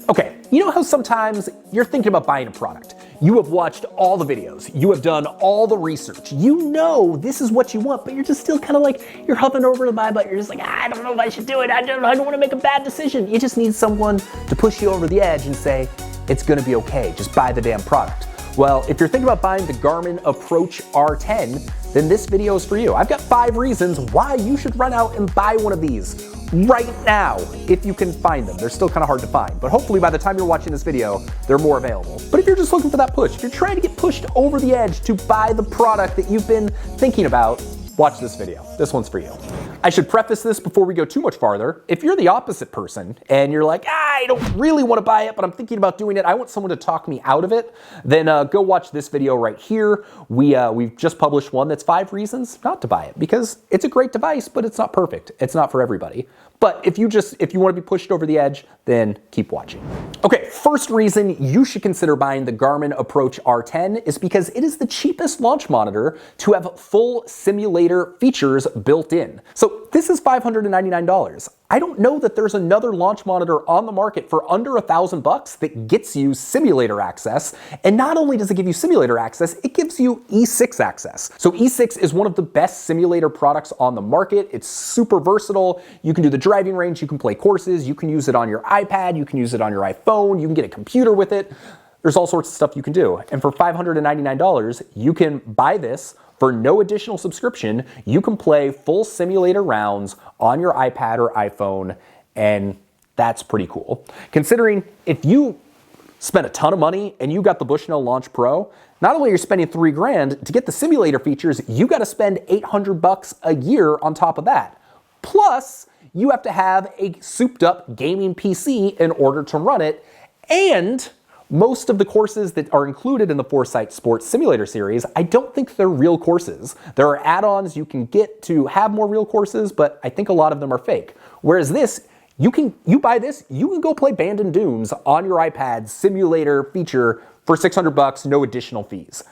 Okay, you know how sometimes you're thinking about buying a product. You have watched all the videos, you have done all the research, you know this is what you want, but you're just still kind of like, you're hovering over the buy button, you're just like, I don't know if I should do it, I don't want to make a bad decision. You just need someone to push you over the edge and say, it's gonna be okay, just buy the damn product. Well, if you're thinking about buying the Garmin Approach R10, then this video is for you. I've got 5 reasons why you should run out and buy one of these right now, if you can find them. They're still kind of hard to find, but hopefully by the time you're watching this video, they're more available. But if you're just looking for that push, if you're trying to get pushed over the edge to buy the product that you've been thinking about, watch this video. This one's for you. I should preface this before we go too much farther. If you're the opposite person and you're like, I don't really want to buy it, but I'm thinking about doing it, I want someone to talk me out of it, then go watch this video right here. We've just published one that's 5 reasons not to buy it, because it's a great device, but it's not perfect. It's not for everybody. But if you want to be pushed over the edge, then keep watching. Okay, first reason you should consider buying the Garmin Approach R10 is because it is the cheapest launch monitor to have full simulator features built in. So this is $599. I don't know that there's another launch monitor on the market for under $1,000 that gets you simulator access. And not only does it give you simulator access, it gives you E6 access. So E6 is one of the best simulator products on the market. It's super versatile. You can do the driving range, you can play courses, you can use it on your iPad, you can use it on your iPhone, you can get a computer with it. There's all sorts of stuff you can do. And for $599, you can buy this for no additional subscription. You can play full simulator rounds on your iPad or iPhone, and that's pretty cool. Considering if you spent a ton of money and you got the Bushnell Launch Pro, not only are you spending $3 grand to get the simulator features, you got to spend $800 a year on top of that. Plus, you have to have a souped up gaming PC in order to run it, and most of the courses that are included in the Foresight Sports Simulator series, I don't think they're real courses. There are add-ons you can get to have more real courses, but I think a lot of them are fake. Whereas this, you buy this, you can go play Bandon Dunes on your iPad simulator feature for $600, no additional fees.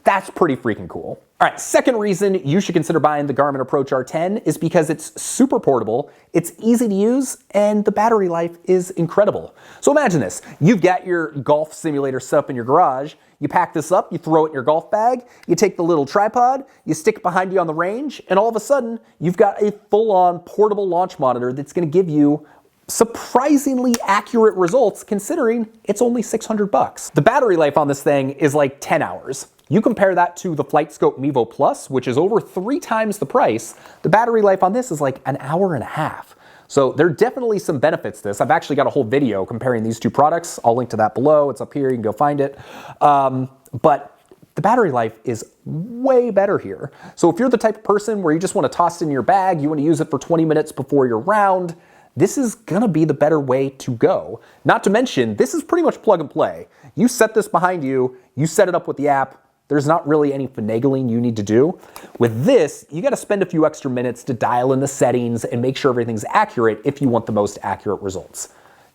That's pretty freaking cool. All right, second reason you should consider buying the Garmin Approach R10 is because it's super portable, it's easy to use, and the battery life is incredible. So imagine this, you've got your golf simulator set up in your garage, you pack this up, you throw it in your golf bag, you take the little tripod, you stick it behind you on the range, and all of a sudden, you've got a full-on portable launch monitor that's gonna give you surprisingly accurate results considering it's only $600. The battery life on this thing is like 10 hours. You compare that to the FlightScope Mevo Plus, which is over 3 times the price. The battery life on this is like an hour and a half. So there are definitely some benefits to this. I've actually got a whole video comparing these two products. I'll link to that below. It's up here. You can go find it. But the battery life is way better here. So if you're the type of person where you just want to toss it in your bag, you want to use it for 20 minutes before your round, this is gonna be the better way to go. Not to mention, this is pretty much plug and play. You set this behind you, you set it up with the app, there's not really any finagling you need to do. With this, you gotta spend a few extra minutes to dial in the settings and make sure everything's accurate if you want the most accurate results.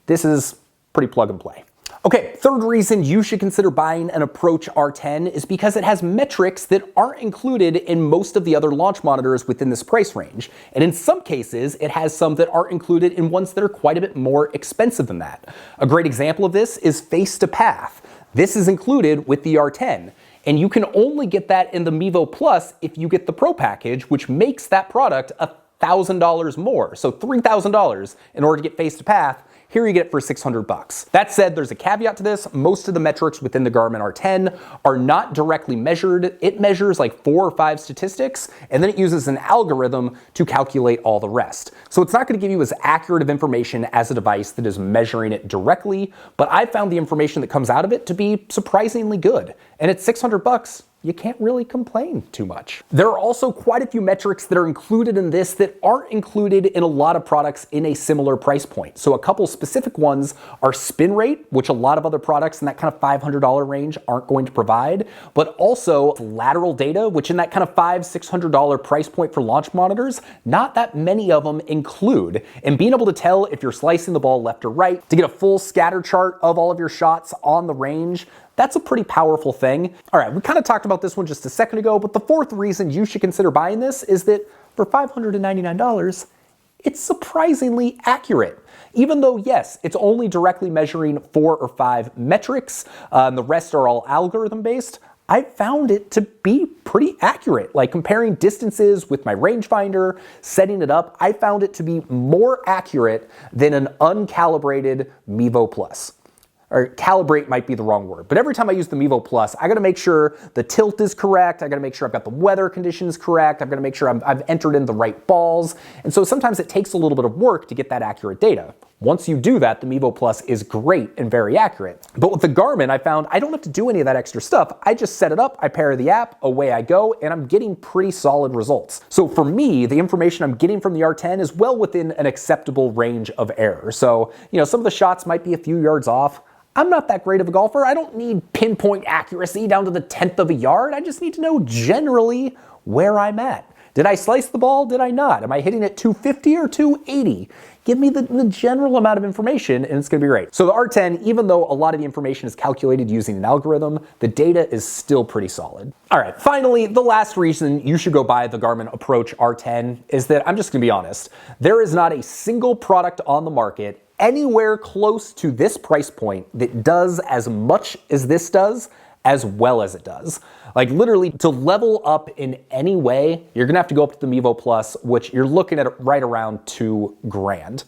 This is pretty plug and play. Okay, third reason you should consider buying an Approach R10 is because it has metrics that aren't included in most of the other launch monitors within this price range. And in some cases, it has some that aren't included in ones that are quite a bit more expensive than that. A great example of this is face to path. This is included with the R10. And you can only get that in the Mevo Plus if you get the Pro package, which makes that product $1,000 more. So $3,000 in order to get face to path. Here you get it for $600. That said, there's a caveat to this. Most of the metrics within the Garmin R10 are not directly measured. It measures like 4 or 5 statistics, and then it uses an algorithm to calculate all the rest. So it's not gonna give you as accurate of information as a device that is measuring it directly, but I found the information that comes out of it to be surprisingly good. And at $600, you can't really complain too much. There are also quite a few metrics that are included in this that aren't included in a lot of products in a similar price point. So a couple specific ones are spin rate, which a lot of other products in that kind of $500 range aren't going to provide, but also lateral data, which in that kind of $500-600 price point for launch monitors, not that many of them include. And being able to tell if you're slicing the ball left or right, to get a full scatter chart of all of your shots on the range, that's a pretty powerful thing. All right, we kind of talked about this one just a second ago, but the fourth reason you should consider buying this is that for $599, it's surprisingly accurate. Even though, yes, it's only directly measuring 4 or 5 metrics, and the rest are all algorithm-based, I found it to be pretty accurate. Like comparing distances with my rangefinder, setting it up, I found it to be more accurate than an uncalibrated Mevo Plus. Or calibrate might be the wrong word, but every time I use the Mevo Plus, I gotta make sure the tilt is correct, I gotta make sure I've got the weather conditions correct, I've gotta make sure I've entered in the right balls, and so sometimes it takes a little bit of work to get that accurate data. Once you do that, the Mevo Plus is great and very accurate. But with the Garmin, I found I don't have to do any of that extra stuff. I just set it up, I pair the app, away I go, and I'm getting pretty solid results. So for me, the information I'm getting from the R10 is well within an acceptable range of error. So, some of the shots might be a few yards off. I'm not that great of a golfer. I don't need pinpoint accuracy down to the 10th of a yard. I just need to know generally where I'm at. Did I slice the ball? Did I not? Am I hitting it 250 or 280? Give me the general amount of information and it's gonna be great. So the R10, even though a lot of the information is calculated using an algorithm, the data is still pretty solid. All right, finally, the last reason you should go buy the Garmin Approach R10 is that I'm just gonna be honest. There is not a single product on the market anywhere close to this price point that does as much as this does, as well as it does. Like literally to level up in any way, you're gonna have to go up to the Mevo Plus, which you're looking at right around $2 grand.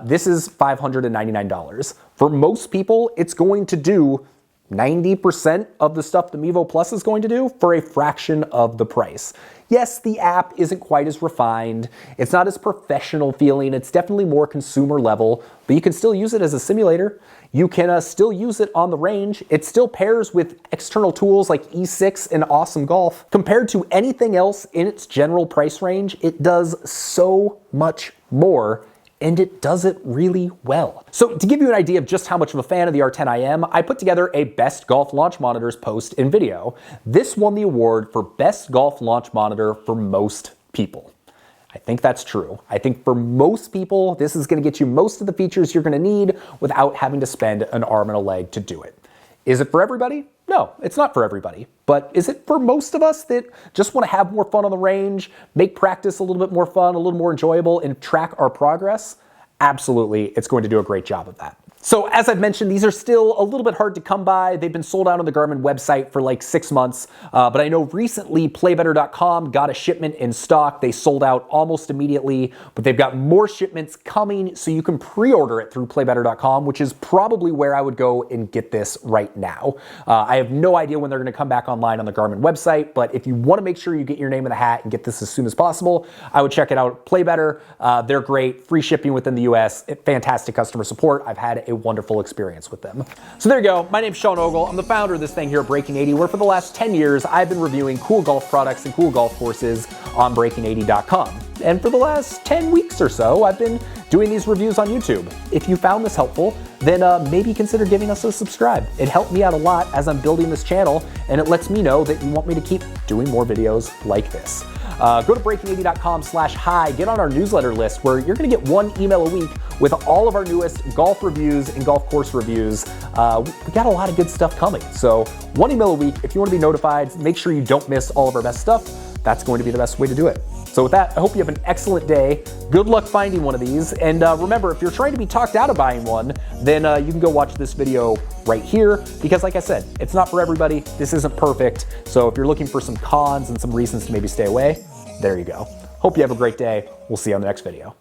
This is $599. For most people, it's going to do 90% of the stuff the Mevo Plus is going to do for a fraction of the price. Yes, the app isn't quite as refined. It's not as professional feeling. It's definitely more consumer level, but you can still use it as a simulator. You can still use it on the range. It still pairs with external tools like E6 and Awesome Golf. Compared to anything else in its general price range, it does so much more, and it does it really well. So to give you an idea of just how much of a fan of the R10 I am, I put together a Best Golf Launch Monitors post and video. This won the award for Best Golf Launch Monitor for most people. I think that's true. I think for most people, this is gonna get you most of the features you're gonna need without having to spend an arm and a leg to do it. Is it for everybody? No, it's not for everybody. But is it for most of us that just want to have more fun on the range, make practice a little bit more fun, a little more enjoyable, and track our progress? Absolutely, it's going to do a great job of that. So as I've mentioned, these are still a little bit hard to come by. They've been sold out on the Garmin website for like 6 months, but I know recently playbetter.com got a shipment in stock. They sold out almost immediately, but they've got more shipments coming, so you can pre-order it through playbetter.com, which is probably where I would go and get this right now. I have no idea when they're gonna come back online on the Garmin website, but if you wanna make sure you get your name in the hat and get this as soon as possible, I would check it out at Playbetter. They're great, free shipping within the US, fantastic customer support. I've had a wonderful experience with them. So there you go. My name's Sean Ogle. I'm the founder of this thing here at Breaking 80, where for the last 10 years, I've been reviewing cool golf products and cool golf courses on breaking80.com. And for the last 10 weeks or so, I've been doing these reviews on YouTube. If you found this helpful, then maybe consider giving us a subscribe. It helped me out a lot as I'm building this channel, and it lets me know that you want me to keep doing more videos like this. Go to breaking80.com/hi, get on our newsletter list where you're gonna get 1 email a week with all of our newest golf reviews and golf course reviews. We got a lot of good stuff coming. So 1 email a week, if you wanna be notified, make sure you don't miss all of our best stuff. That's going to be the best way to do it. So with that, I hope you have an excellent day. Good luck finding one of these. And remember, if you're trying to be talked out of buying one, then you can go watch this video right here, because like I said, it's not for everybody. This isn't perfect. So if you're looking for some cons and some reasons to maybe stay away, there you go. Hope you have a great day. We'll see you on the next video.